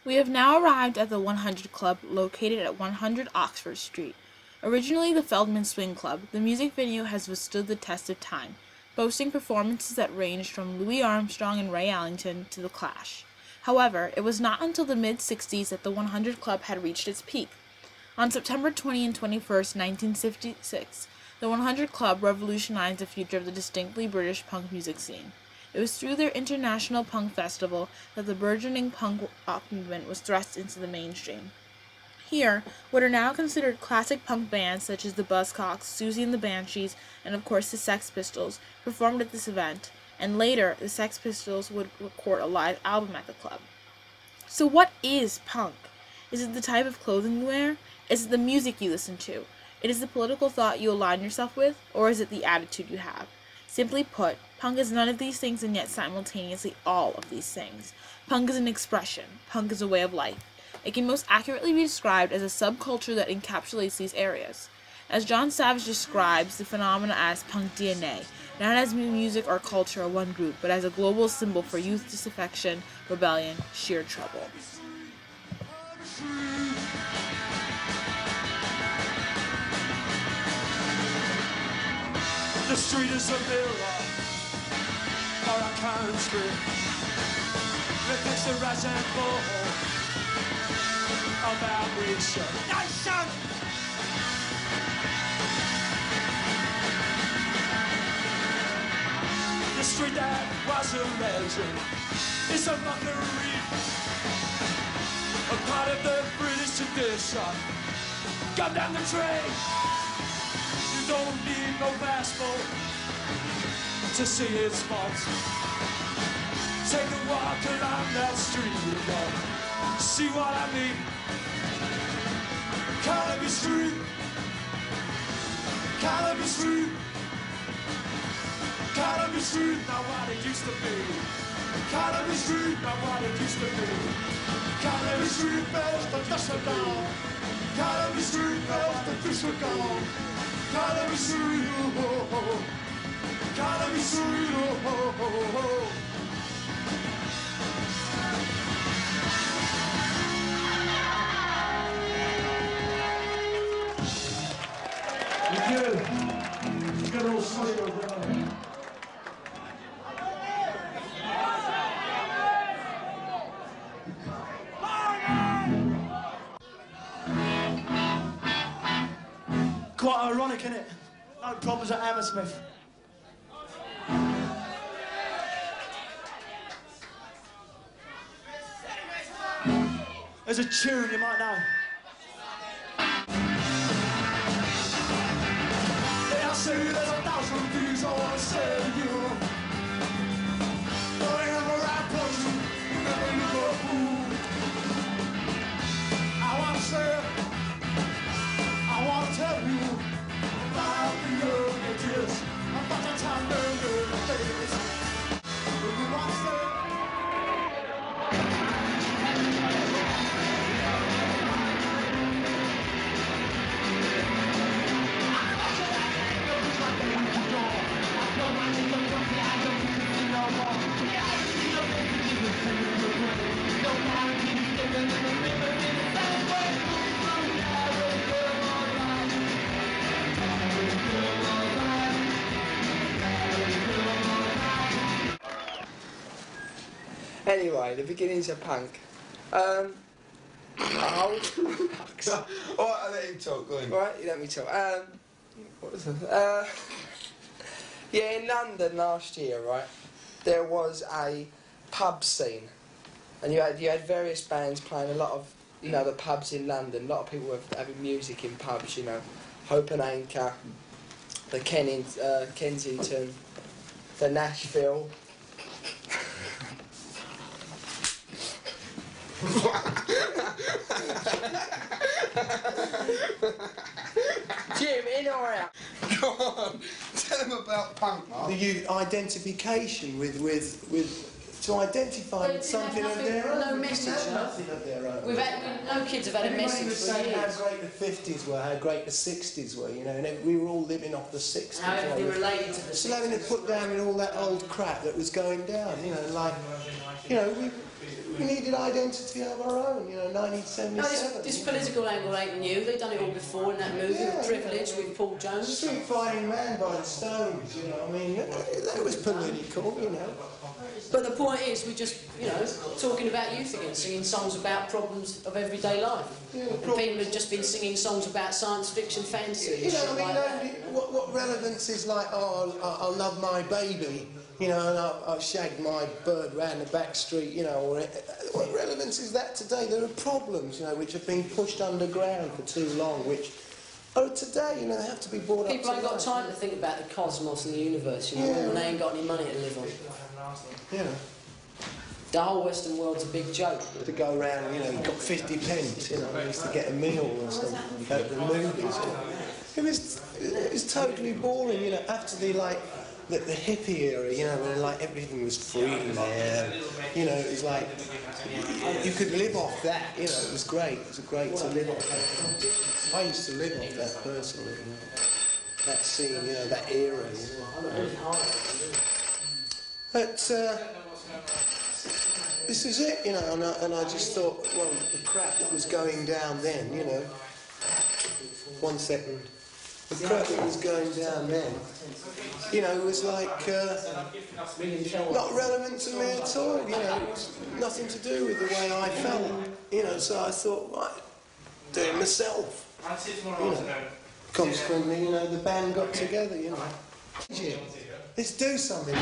We have now arrived at the 100 Club, located at 100 Oxford Street. Originally the Feldman Swing Club, the music venue has withstood the test of time, boasting performances that ranged from Louis Armstrong and Ray Ellington to The Clash. However, it was not until the mid-60s that the 100 Club had reached its peak. On September 20 and 21st, 1956, the 100 Club revolutionized the future of the distinctly British punk music scene. It was through their International Punk Festival that the burgeoning punk rock movement was thrust into the mainstream. Here, what are now considered classic punk bands such as the Buzzcocks, Susie and the Banshees, and of course the Sex Pistols, performed at this event, and later the Sex Pistols would record a live album at the club. So what is punk? Is it the type of clothing you wear? Is it the music you listen to? It is the political thought you align yourself with, or is it the attitude you have? Simply put, punk is none of these things and yet simultaneously all of these things. Punk is an expression. Punk is a way of life. It can most accurately be described as a subculture that encapsulates these areas. As John Savage describes the phenomena as punk DNA, not as music or culture or one group, but as a global symbol for youth disaffection, rebellion, sheer trouble. The street is a mirror for our country. Reflects the rise and fall of our nation. The street that was a legend is a mockery, a part of the British tradition. Come down the train. You don't need no passport to see its spots. Take a walk along that street, see what I mean. Carnaby Street, Carnaby Street, Carnaby Street, not what it used to be. Carnaby Street, not what it used to be. Carnaby Street, first the fish are gone. Carnaby Street, first the fish are gone. Carnaby Street, oh, oh, oh. Carnaby Street, oh, oh, oh, oh. Thank you. You got all sorts of quite ironic, isn't it? No problems at Hammersmith. There's a tune you might know. They say there's 1,000 things I want to say to you. But I never right person, you never look a fool. I want to say, I want to tell you about the young ages, about the time the days. You want to say, anyway, the beginnings of punk. Alright, I'll let him talk, go on. Alright, you let me talk. What was it? Yeah, in London last year, right, there was a pub scene. And you had various bands playing a lot of, you know, the pubs in London. A lot of people were having music in pubs, you know. Hope and Anchor, the Kensington, the Nashville. Jim, in or out? Go on, tell him about punk, Mark. The identification with to identify with something of their own. No message. Nothing of their own. No kids have had a Everybody message was for saying years. how great the 50s were, how great the 60s were, you know, and we were all living off the 60s. How they related to the Still having to put down in all that old crap that was going down, you know, like, you know, we needed needed identity of our own, you know, 1977. No, this political angle ain't new. They've done it all before in that movie, Yeah, Privilege, with Paul Jones. Street Fighting Man by the Stones, you know, I mean, that was political, you know. But the point is, we're just, you know, talking about youth again, singing songs about problems of everyday life. Yeah, and people have just been singing songs about science fiction, fantasy, and You know, shit I mean, like that. what relevance is like, oh, I love my baby, you know, and I shagged my bird round the back street, you know, or what relevance is that today? There are problems, you know, which have been pushed underground for too long, which are today, you know, they have to be brought up. People ain't got time to think about the cosmos and the universe, you know, Yeah. when they ain't got any money to live on. You know, The whole Western world's a big joke. to go around, you know, you got 50 pence, you know, just to get a meal or something, go to the movies. It was totally boring, you know, after the hippie era, you know, when like everything was free, man. You know, it was like you could live off that, you know, it was great. It was great to live off that. I used to live off that personally, you know. That scene, you know, that era, you know. But this is it, you know, and I just thought, well, the crap that was going down then, you know. 1 second. The crap that was going down then, you know, was like not relevant to me at all, you know, it was nothing to do with the way I felt, you know, so I thought, right, do it myself, you know. Consequently, you know, the band got together, you know. Let's do something.